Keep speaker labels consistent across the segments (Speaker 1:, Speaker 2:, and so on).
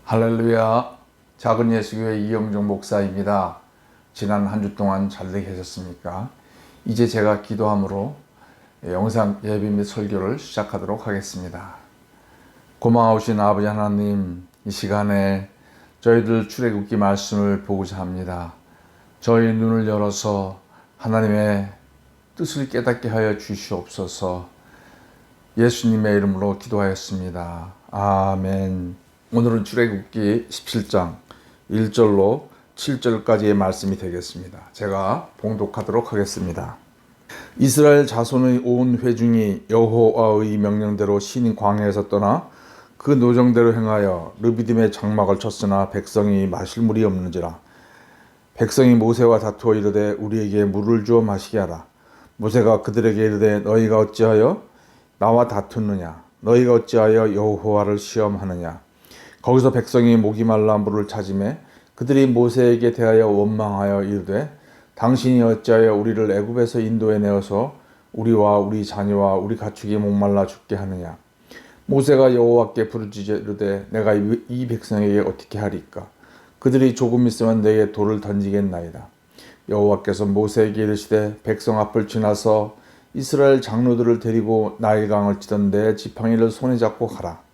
Speaker 1: 할렐루야. 작은 예수교회 이영종 목사입니다. 지난 한 주 동안 잘들 계셨습니까? 이제 제가 기도함으로 영상 예배 및 설교를 시작하도록 하겠습니다. 고마우신 아버지 하나님, 이 시간에 저희들 출애굽기 말씀을 보고자 합니다. 저희 눈을 열어서 하나님의 뜻을 깨닫게 하여 주시옵소서. 예수님의 이름으로 기도하였습니다. 아멘. 오늘은 출애굽기 17장 1절로 7절까지의 말씀이 되겠습니다. 제가 봉독하도록 하겠습니다. 이스라엘 자손의 온 회중이 여호와의 명령대로 신 광야에서 떠나 그 노정대로 행하여 르비딤의 장막을 쳤으나 백성이 마실 물이 없는지라. 백성이 모세와 다투어 이르되 우리에게 물을 주어 마시게 하라. 모세가 그들에게 이르되 너희가 어찌하여 나와 다투느냐? 너희가 어찌하여 여호와를 시험하느냐? 거기서 백성이 목이 말라 물을 찾으매 그들이 모세에게 대하여 원망하여 이르되 당신이 어찌하여 우리를 애굽에서 인도해 내어서 우리와 우리 자녀와 우리 가축이 목말라 죽게 하느냐? 모세가 여호와께 부르짖어 이르되 내가 이 백성에게 어떻게 하리까? 그들이 조금 있으면 내게 돌을 던지겠나이다. 여호와께서 모세에게 이르시되 백성 앞을 지나서 이스라엘 장로들을 데리고 나일강을 치던 내 지팡이를 손에 잡고 가라.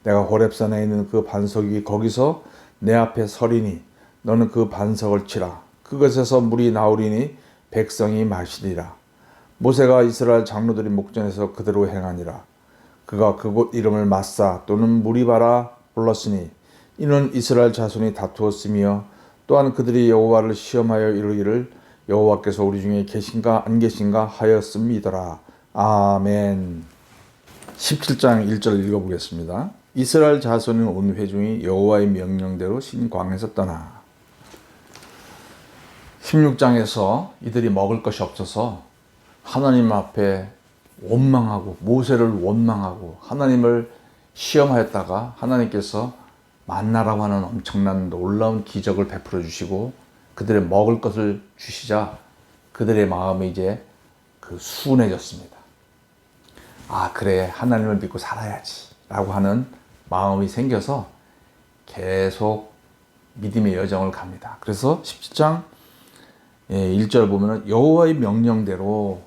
Speaker 1: 내가 호렙산에 있는 그 반석이 거기서 내 앞에 서리니 너는 그 반석을 치라. 그것에서 물이 나오리니 백성이 마시리라. 모세가 이스라엘 장로들이 목전에서 그대로 행하니라. 그가 그곳 이름을 마사 또는 무리바라 불렀으니 이는 이스라엘 자손이 다투었으며 또한 그들이 여호와를 시험하여 이르기를 여호와께서 우리 중에 계신가 안 계신가 하였음이더라. 아멘. 17장 1절 읽어보겠습니다. 이스라엘 자손은 온 회중이 여호와의 명령대로 신 광야에서 떠나. 16장에서 이들이 먹을 것이 없어서 하나님 앞에 원망하고 모세를 원망하고 하나님을 시험하였다가 하나님께서 만나라고 하는 엄청난 놀라운 기적을 베풀어 주시고 그들의 먹을 것을 주시자 그들의 마음이 이제 순해졌습니다. 아, 그래, 하나님을 믿고 살아야지 라고 하는 마음이 생겨서 계속 믿음의 여정을 갑니다. 그래서 17장 1절 보면은 여호와의 명령대로,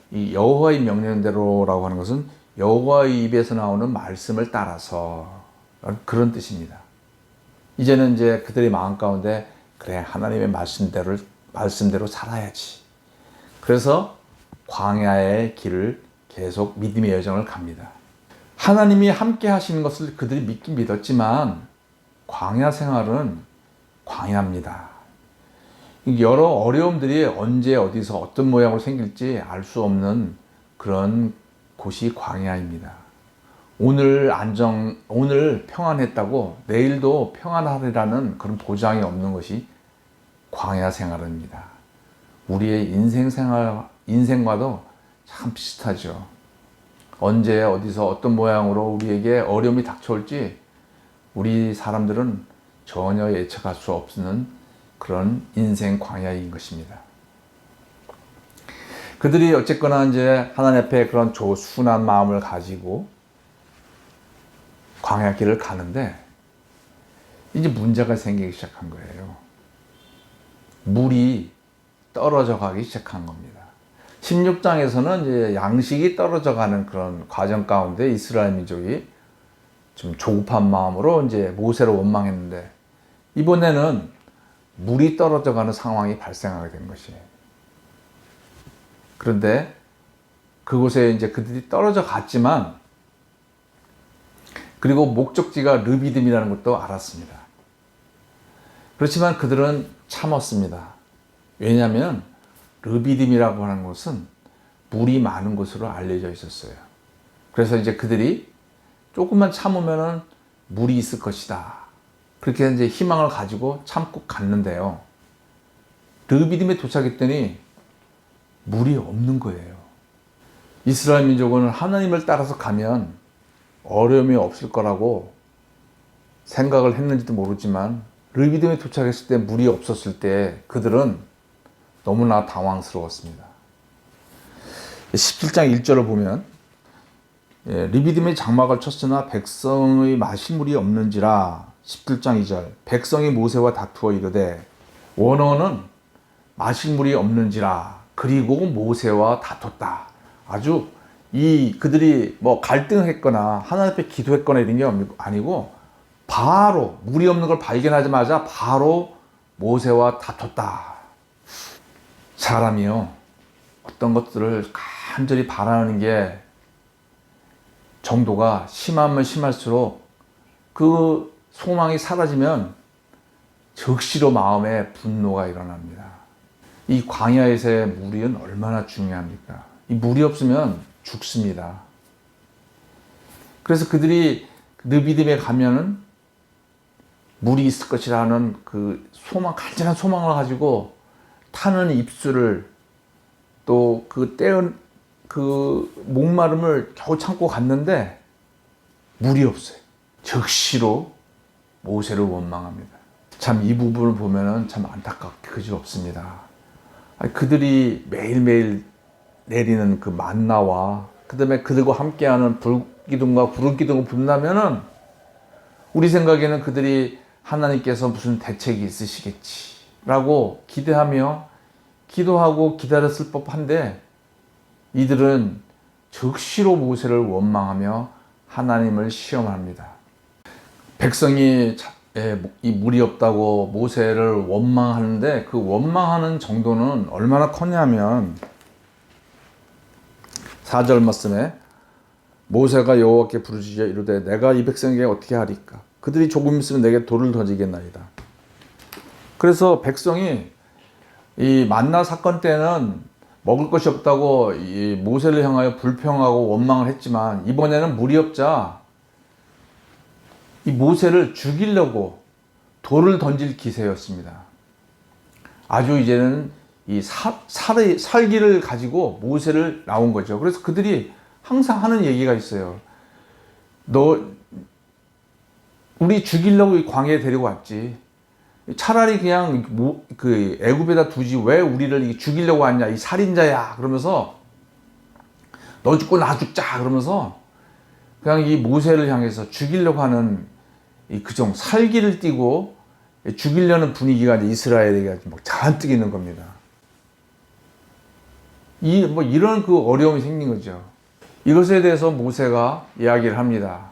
Speaker 1: 이 여호와의 명령대로라고 하는 것은 여호와의 입에서 나오는 말씀을 따라서 그런 뜻입니다. 이제는 이제 그들의 마음 가운데 그래, 하나님의 말씀대로 살아야지. 그래서 광야의 길을 계속 믿음의 여정을 갑니다. 하나님이 함께 하시는 것을 그들이 믿긴 믿었지만 광야 생활은 광야입니다. 여러 어려움들이 언제 어디서 어떤 모양으로 생길지 알 수 없는 그런 곳이 광야입니다. 오늘 평안했다고 내일도 평안하리라는 그런 보장이 없는 것이 광야 생활입니다. 우리의 인생과도 참 비슷하죠. 언제 어디서 어떤 모양으로 우리에게 어려움이 닥쳐올지 우리 사람들은 전혀 예측할 수 없는 그런 인생 광야인 것입니다. 그들이 어쨌거나 이제 하나님 앞에 그런 순한 마음을 가지고 광야길을 가는데 이제 문제가 생기기 시작한 거예요. 물이 떨어져 가기 시작한 겁니다. 16장에서는 이제 양식이 떨어져 가는 그런 과정 가운데 이스라엘 민족이 좀 조급한 마음으로 이제 모세를 원망했는데 이번에는 물이 떨어져 가는 상황이 발생하게 된 것이에요. 그런데 그곳에 이제 그들이 떨어져 갔지만 그리고 목적지가 르비딤이라는 것도 알았습니다. 그렇지만 그들은 참았습니다. 왜냐하면 르비딤이라고 하는 곳은 물이 많은 곳으로 알려져 있었어요. 그래서 이제 그들이 조금만 참으면 물이 있을 것이다. 그렇게 이제 희망을 가지고 참고 갔는데요. 르비딤에 도착했더니 물이 없는 거예요. 이스라엘 민족은 하나님을 따라서 가면 어려움이 없을 거라고 생각을 했는지도 모르지만 르비딤에 도착했을 때 물이 없었을 때 그들은 너무나 당황스러웠습니다. 17장 1절을 보면 르비딤의 장막을 쳤으나 백성의 마실 물이 없는지라 17장 2절 백성이 모세와 다투어 이르되 원어는 마실 물이 없는지라 그리고 모세와 다퉜다. 아주 그들이 뭐 갈등했거나 하나님 앞에 기도했거나 이런 게 아니고 바로 물이 없는 걸 발견하자마자 바로 모세와 다퉜다. 사람이요 어떤 것들을 간절히 바라는 게 정도가 심하면 심할수록 그 소망이 사라지면 즉시로 마음에 분노가 일어납니다. 이 광야에서의 물은 얼마나 중요합니까? 이 물이 없으면 죽습니다. 그래서 그들이 르비딤에 가면은 물이 있을 것이라는 그 소망, 간절한 소망을 가지고 타는 입술을 또 그 목마름을 겨우 참고 갔는데 물이 없어요. 즉시로 모세를 원망합니다. 참 이 부분을 보면은 참 안타깝게 그지없습니다. 그들이 매일매일 내리는 그 만나와 그 다음에 그들과 함께하는 불기둥과 구름기둥을 본다면은 우리 생각에는 그들이 하나님께서 무슨 대책이 있으시겠지라고 기대하며 기도하고 기다렸을 법한데 이들은 즉시로 모세를 원망하며 하나님을 시험합니다. 백성이 이 물이 없다고 모세를 원망하는데 그 원망하는 정도는 얼마나 컸냐면 4절 말씀에 모세가 여호와께 부르짖어 이르되 내가 이 백성에게 어떻게 하리까 그들이 조금 있으면 내게 돌을 던지겠나이다. 그래서 백성이 이 만나 사건 때는 먹을 것이 없다고 이 모세를 향하여 불평하고 원망을 했지만 이번에는 물이 없자 이 모세를 죽이려고 돌을 던질 기세였습니다. 아주 이제는 이 살기를 가지고 모세를 나온 거죠. 그래서 그들이 항상 하는 얘기가 있어요. 우리 죽이려고 이 광야에 데리고 왔지. 차라리 그냥 그 애굽에다 두지 왜 우리를 죽이려고 왔냐 이 살인자야 그러면서 너 죽고 나 죽자 그러면서 그냥 이 모세를 향해서 죽이려고 하는 이 그종 살기를 띠고 죽이려는 분위기가 이스라엘에게 막 잔뜩 있는 겁니다. 이런 그 어려움이 생긴 거죠. 이것에 대해서 모세가 이야기를 합니다.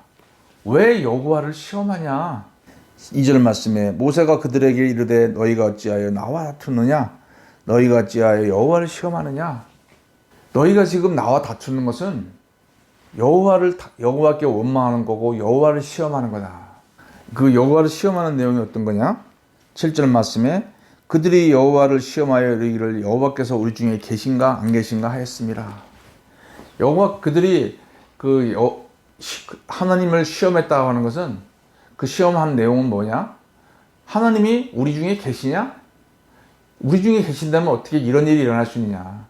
Speaker 1: 왜 여호와를 시험하냐? 2절 말씀에 모세가 그들에게 이르되 너희가 어찌하여 나와 다투느냐? 너희가 어찌하여 여호와를 시험하느냐? 너희가 지금 나와 다투는 것은 여호와께 원망하는 거고 여호와를 시험하는 거다. 그 여호와를 시험하는 내용이 어떤 거냐? 7절 말씀에 그들이 여호와를 시험하여 이르기를 여호와께서 우리 중에 계신가 안 계신가 하였습니다. 그들이 하나님을 시험했다고 하는 것은 그 시험한 내용은 뭐냐? 하나님이 우리 중에 계시냐? 우리 중에 계신다면 어떻게 이런 일이 일어날 수 있느냐?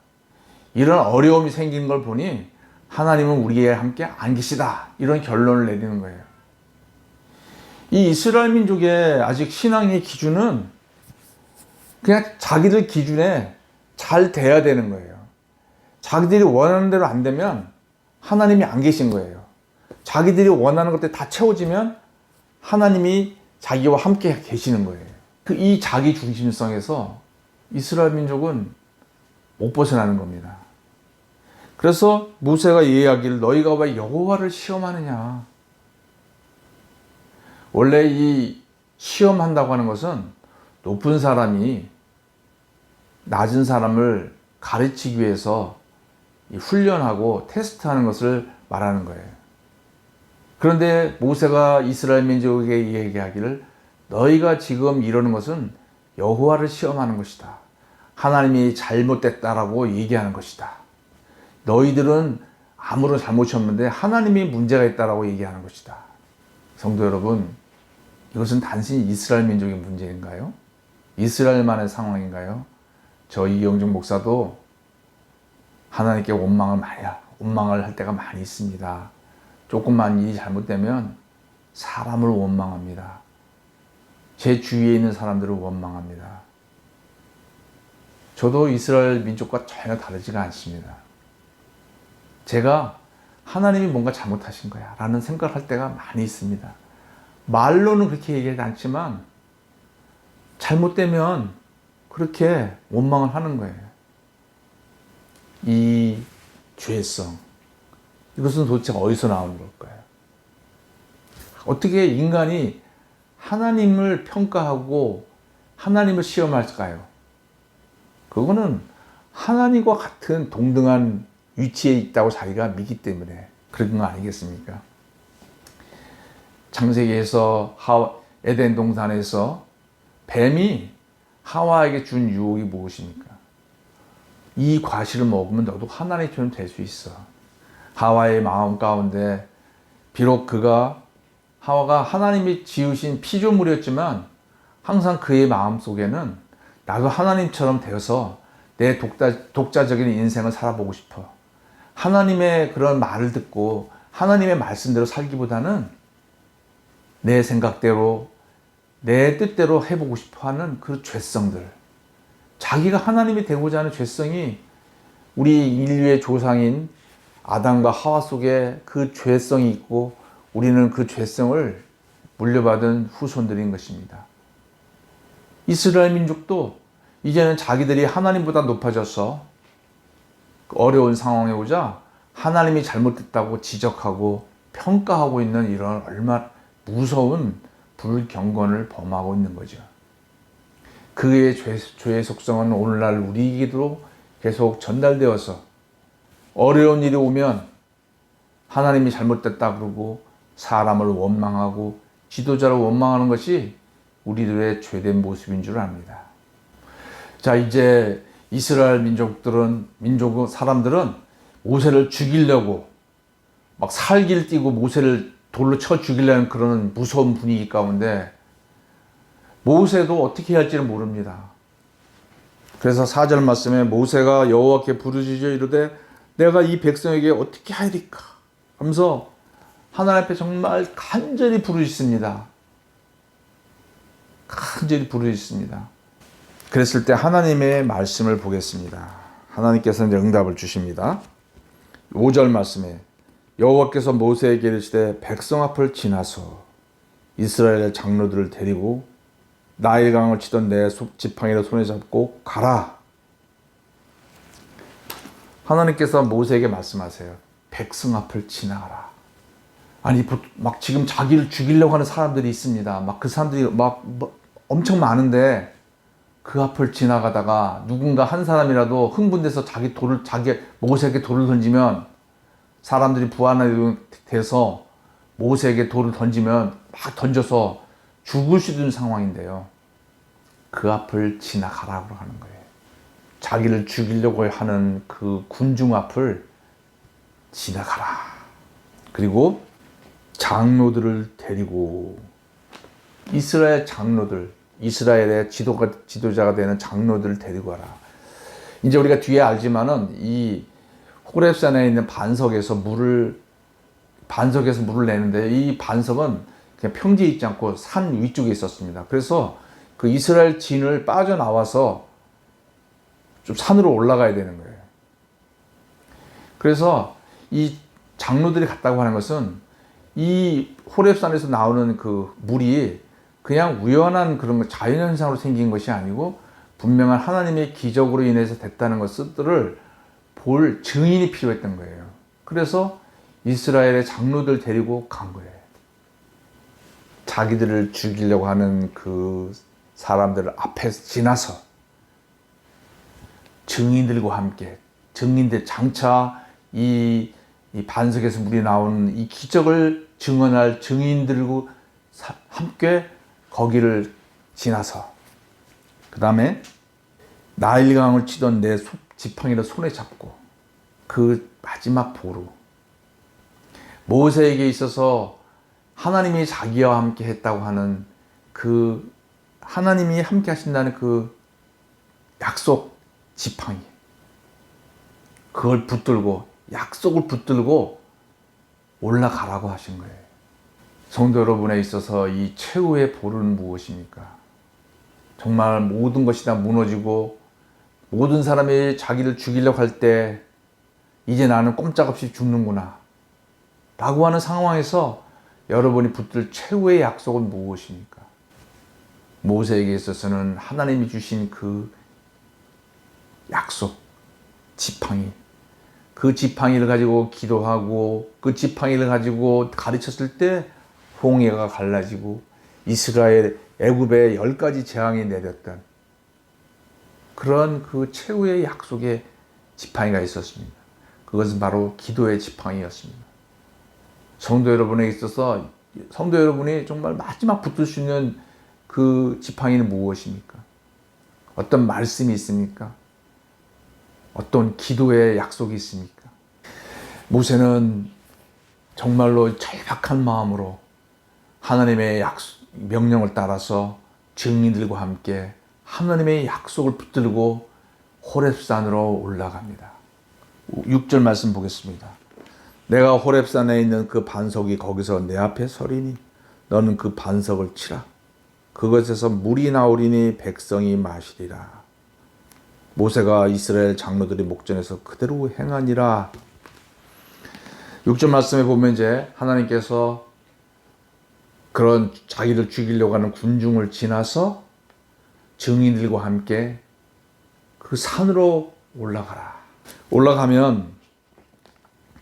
Speaker 1: 이런 어려움이 생기는 걸 보니 하나님은 우리와 함께 안 계시다. 이런 결론을 내리는 거예요. 이 이스라엘 민족의 아직 신앙의 기준은 그냥 자기들 기준에 잘 돼야 되는 거예요. 자기들이 원하는 대로 안 되면 하나님이 안 계신 거예요. 자기들이 원하는 것들 다 채워지면 하나님이 자기와 함께 계시는 거예요. 이 자기 중심성에서 이스라엘 민족은 못 벗어나는 겁니다. 그래서 모세가 이 이야기를 너희가 왜 여호와를 시험하느냐? 원래 이 시험한다고 하는 것은 높은 사람이 낮은 사람을 가르치기 위해서 훈련하고 테스트하는 것을 말하는 거예요. 그런데 모세가 이스라엘 민족에게 얘기하기를 너희가 지금 이러는 것은 여호와를 시험하는 것이다. 하나님이 잘못됐다라고 얘기하는 것이다. 너희들은 아무런 잘못이 없는데 하나님이 문제가 있다라고 얘기하는 것이다. 성도 여러분, 이것은 단순히 이스라엘 민족의 문제인가요? 이스라엘만의 상황인가요? 저 이영종 목사도 하나님께 원망을 할 때가 많이 있습니다. 조금만 일이 잘못되면 사람을 원망합니다. 제 주위에 있는 사람들을 원망합니다. 저도 이스라엘 민족과 전혀 다르지가 않습니다. 제가 하나님이 뭔가 잘못하신 거야 라는 생각을 할 때가 많이 있습니다. 말로는 그렇게 얘기하지 않지만 잘못되면 그렇게 원망을 하는 거예요. 이 죄성, 이것은 도대체 어디서 나오는 걸까요? 어떻게 인간이 하나님을 평가하고 하나님을 시험할까요? 그거는 하나님과 같은 동등한 위치에 있다고 자기가 믿기 때문에 그런 거 아니겠습니까? 창세기에서 에덴 동산에서 뱀이 하와에게 준 유혹이 무엇입니까? 이 과실을 먹으면 너도 하나님처럼 될 수 있어. 하와의 마음 가운데 비록 하와가 하나님이 지으신 피조물이었지만 항상 그의 마음 속에는 나도 하나님처럼 되어서 내 독자적인 인생을 살아보고 싶어. 하나님의 그런 말을 듣고 하나님의 말씀대로 살기보다는 내 생각대로 내 뜻대로 해보고 싶어하는 그 죄성들, 자기가 하나님이 되고자 하는 죄성이 우리 인류의 조상인 아담과 하와 속에 그 죄성이 있고 우리는 그 죄성을 물려받은 후손들인 것입니다. 이스라엘 민족도 이제는 자기들이 하나님보다 높아져서 어려운 상황에 오자 하나님이 잘못됐다고 지적하고 평가하고 있는 이런 얼마나 무서운 불경건을 범하고 있는 거죠. 그의 죄의 속성은 오늘날 우리에게도 계속 전달되어서 어려운 일이 오면 하나님이 잘못됐다 그러고 사람을 원망하고 지도자를 원망하는 것이 우리들의 죄된 모습인 줄 압니다. 자, 이제 이스라엘 사람들은 모세를 죽이려고 막 살길 띠고 모세를 돌로 쳐 죽이려는 그런 무서운 분위기 가운데 모세도 어떻게 해야 할지를 모릅니다. 그래서 4절 말씀에 모세가 여호와께 부르짖어 이르되 내가 이 백성에게 어떻게 하리까 하면서 하나님 앞에 정말 간절히 부르짖습니다. 간절히 부르짖습니다. 그랬을 때 하나님의 말씀을 보겠습니다. 하나님께서 이제 응답을 주십니다. 5절 말씀에 여호와께서 모세에게 이르시되 백성 앞을 지나서 이스라엘의 장로들을 데리고 나일강을 치던 내 지팡이를 손에 잡고 가라. 하나님께서 모세에게 말씀하세요. 백성 앞을 지나가라. 아니 막 지금 자기를 죽이려고 하는 사람들이 있습니다. 막 그 사람들이 엄청 많은데 그 앞을 지나가다가 누군가 한 사람이라도 흥분돼서 모세에게 돌을 던지면 사람들이 부하나 돼서 모세에게 돌을 던지면 막 던져서 죽을 수 있는 상황인데요. 그 앞을 지나가라고 하는 거예요. 자기를 죽이려고 하는 그 군중 앞을 지나가라. 그리고 장로들을 데리고 이스라엘 장로들, 이스라엘의 지도자가 되는 장로들을 데리고 가라. 이제 우리가 뒤에 알지만은 이 호렙산에 있는 반석에서 물을 내는데 이 반석은 그냥 평지에 있지 않고 산 위쪽에 있었습니다. 그래서 그 이스라엘 진을 빠져나와서 좀 산으로 올라가야 되는 거예요. 그래서 이 장로들이 갔다고 하는 것은 이 호렙산에서 나오는 그 물이 그냥 우연한 그런 자연현상으로 생긴 것이 아니고 분명한 하나님의 기적으로 인해서 됐다는 것들을 볼 증인이 필요했던 거예요. 그래서 이스라엘의 장로들 데리고 간 거예요. 자기들을 죽이려고 하는 그 사람들을 앞에서 지나서 증인들과 함께 증인들 장차 이 반석에서 물이 나오는 이 기적을 증언할 증인들과 함께 거기를 지나서 그 다음에 나일강을 치던 내 지팡이를 손에 잡고 그 마지막 보루 모세에게 있어서 하나님이 자기와 함께 했다고 하는 그 하나님이 함께 하신다는 그 약속 지팡이 그걸 붙들고 약속을 붙들고 올라가라고 하신 거예요. 성도 여러분에 있어서 이 최후의 보루는 무엇입니까? 정말 모든 것이 다 무너지고 모든 사람이 자기를 죽이려고 할 때 이제 나는 꼼짝없이 죽는구나 라고 하는 상황에서 여러분이 붙들 최후의 약속은 무엇입니까? 모세에게 있어서는 하나님이 주신 그 약속, 지팡이, 그 지팡이를 가지고 기도하고 그 지팡이를 가지고 가르쳤을 때 홍해가 갈라지고 이스라엘 애굽에 10가지 재앙이 내렸던 그런 그 최후의 약속의 지팡이가 있었습니다. 그것은 바로 기도의 지팡이였습니다. 성도 여러분에게 있어서 성도 여러분이 정말 마지막 붙들 수 있는 그 지팡이는 무엇입니까? 어떤 말씀이 있습니까? 어떤 기도의 약속이 있습니까? 모세는 정말로 절박한 마음으로 하나님의 명령을 따라서 증인들과 함께 하나님의 약속을 붙들고 호렙산으로 올라갑니다. 6절 말씀 보겠습니다. 내가 호렙산에 있는 그 반석이 거기서 내 앞에 서리니 너는 그 반석을 치라. 그것에서 물이 나오리니 백성이 마시리라. 모세가 이스라엘 장로들이 목전에서 그대로 행하니라. 6절 말씀에 보면 이제 하나님께서 그런 자기를 죽이려고 하는 군중을 지나서 증인들과 함께 그 산으로 올라가라. 올라가면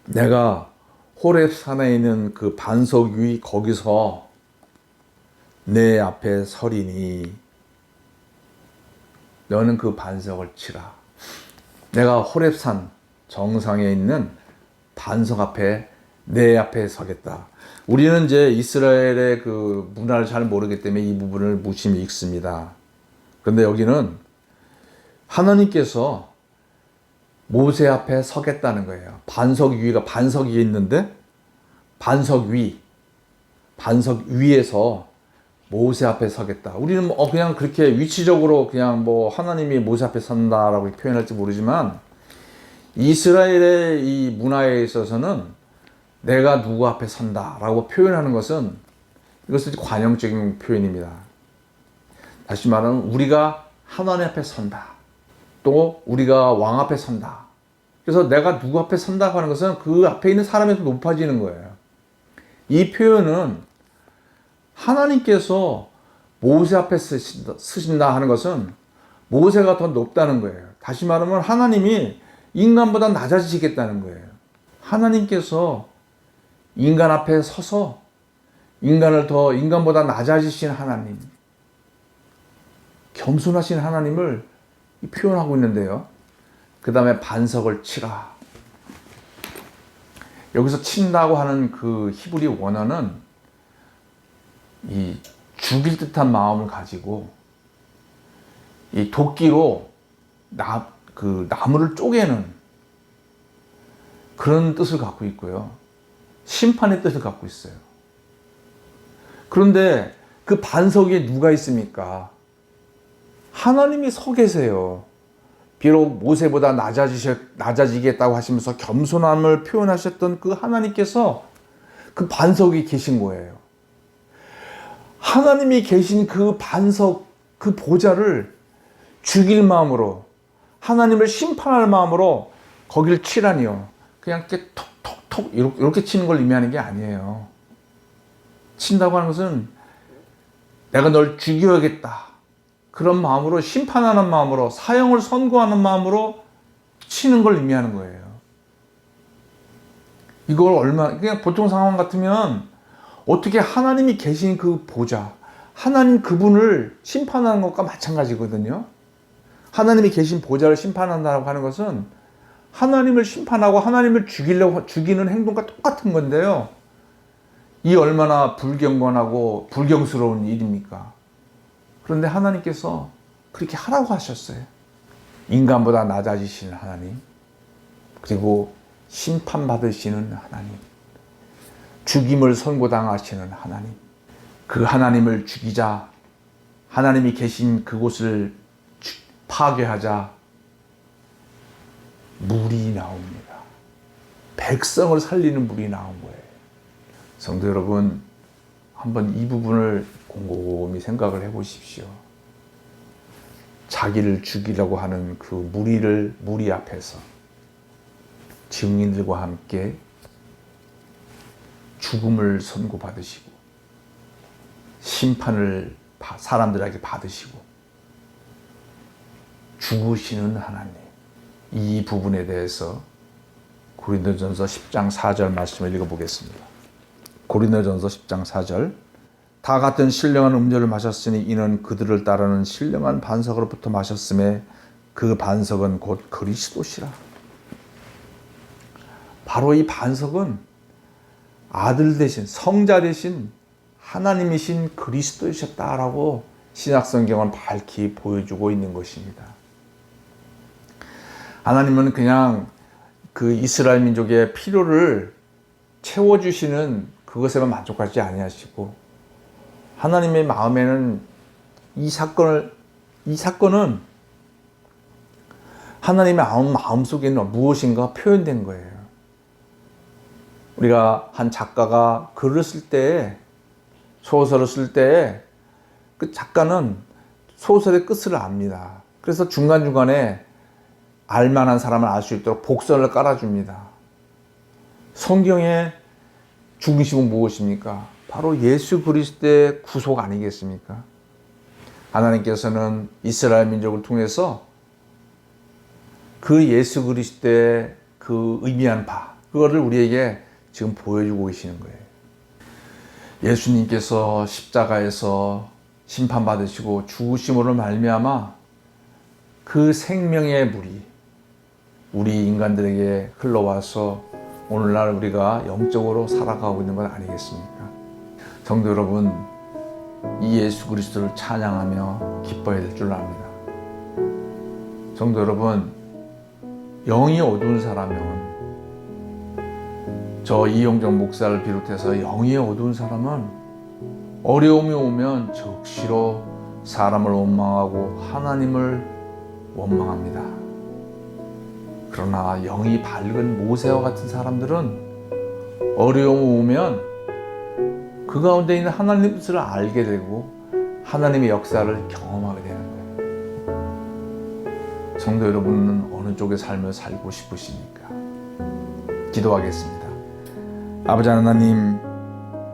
Speaker 1: 내가 호렙산에 있는 그 반석 위 거기서 내 앞에 서리니 너는 그 반석을 치라. 내가 호렙산 정상에 있는 반석 앞에 내 앞에 서겠다. 우리는 이제 이스라엘의 그 문화를 잘 모르기 때문에 이 부분을 무심히 읽습니다. 그런데 여기는 하나님께서 모세 앞에 서겠다는 거예요. 반석 위에 있는데 반석 위에서 모세 앞에 서겠다. 우리는 그냥 그렇게 위치적으로 그냥 하나님이 모세 앞에 선다라고 표현할지 모르지만 이스라엘의 이 문화에 있어서는 내가 누구 앞에 선다라고 표현하는 것은 이것은 관용적인 표현입니다. 다시 말하면 우리가 하나님 앞에 선다. 또 우리가 왕 앞에 선다. 그래서 내가 누구 앞에 선다고 하는 것은 그 앞에 있는 사람이 더 높아지는 거예요. 이 표현은 하나님께서 모세 앞에 쓰신다 하는 것은 모세가 더 높다는 거예요. 다시 말하면 하나님이 인간보다 낮아지시겠다는 거예요. 하나님께서 인간 앞에 서서 인간보다 낮아지신 하나님, 겸손하신 하나님을 표현하고 있는데요. 그 다음에 반석을 치라. 여기서 친다고 하는 그 히브리 원어는 이 죽일 듯한 마음을 가지고 이 도끼로 나무를 쪼개는 그런 뜻을 갖고 있고요. 심판의 뜻을 갖고 있어요. 그런데 그 반석 위에 누가 있습니까? 하나님이 서 계세요. 비록 모세보다 낮아지겠다고 하시면서 겸손함을 표현하셨던 그 하나님께서 그 반석 위에 계신 거예요. 하나님이 계신 그 반석, 그 보좌를 죽일 마음으로, 하나님을 심판할 마음으로 거기를 치라니요. 그냥 이렇게 톡톡톡 이렇게 치는 걸 의미하는 게 아니에요. 친다고 하는 것은 내가 널 죽여야겠다. 그런 마음으로, 심판하는 마음으로, 사형을 선고하는 마음으로 치는 걸 의미하는 거예요. 이걸 그냥 보통 상황 같으면 어떻게 하나님이 계신 그 보좌, 하나님 그분을 심판하는 것과 마찬가지거든요. 하나님이 계신 보좌를 심판한다고 하는 것은 하나님을 심판하고 하나님을 죽이는 행동과 똑같은 건데요. 이 얼마나 불경건하고 불경스러운 일입니까? 그런데 하나님께서 그렇게 하라고 하셨어요. 인간보다 낮아지시는 하나님, 그리고 심판받으시는 하나님, 죽임을 선고당하시는 하나님, 그 하나님을 죽이자, 하나님이 계신 그곳을 파괴하자 물이 나옵니다. 백성을 살리는 물이 나온 거예요. 성도 여러분, 한번 이 부분을 곰곰이 생각을 해보십시오. 자기를 죽이려고 하는 그 무리 앞에서 증인들과 함께 죽음을 선고받으시고 심판을 사람들에게 받으시고 죽으시는 하나님, 이 부분에 대해서 고린도전서 10장 4절 말씀을 읽어보겠습니다. 고린도전서 10장 4절. 다 같은 신령한 음료를 마셨으니 이는 그들을 따르는 신령한 반석으로부터 마셨음에 그 반석은 곧 그리스도시라. 바로 이 반석은 아들 대신, 성자 대신 하나님이신 그리스도이셨다라고 신약성경은 밝히 보여주고 있는 것입니다. 하나님은 그냥 그 이스라엘 민족의 필요를 채워주시는 그것에만 만족하지 아니하시고, 하나님의 마음에는 이 사건은 하나님의 마음 속에는 무엇인가 표현된 거예요. 우리가 한 작가가 글을 쓸 때, 소설을 쓸 때 그 작가는 소설의 끝을 압니다. 그래서 중간중간에 알만한 사람을 알 수 있도록 복선을 깔아줍니다. 성경의 중심은 무엇입니까? 바로 예수 그리스도의 구속 아니겠습니까? 하나님께서는 이스라엘 민족을 통해서 그 예수 그리스도의 그 의미한 바, 그거를 우리에게 지금 보여주고 계시는 거예요. 예수님께서 십자가에서 심판받으시고 죽으심으로 말미암아 그 생명의 물이 우리 인간들에게 흘러와서 오늘날 우리가 영적으로 살아가고 있는 것 아니겠습니까? 성도 여러분, 이 예수 그리스도를 찬양하며 기뻐해야 될 줄 압니다. 성도 여러분, 영이 어두운 사람은, 저 이영정 목사를 비롯해서 영이 어두운 사람은 어려움이 오면 즉시로 사람을 원망하고 하나님을 원망합니다. 그러나 영이 밝은 모세와 같은 사람들은 어려움이 오면 그 가운데 있는 하나님의 뜻을 알게 되고 하나님의 역사를 경험하게 되는 거예요. 성도 여러분은 어느 쪽의 삶을 살고 싶으십니까? 기도하겠습니다. 아버지 하나님,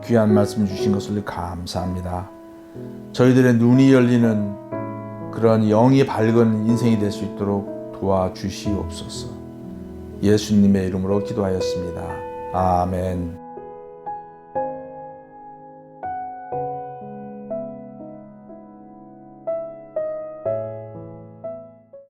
Speaker 1: 귀한 말씀 주신 것을 감사합니다. 저희들의 눈이 열리는 그런 영이 밝은 인생이 될 수 있도록 도와주시옵소서. 예수님의 이름으로 기도하였습니다. 아멘.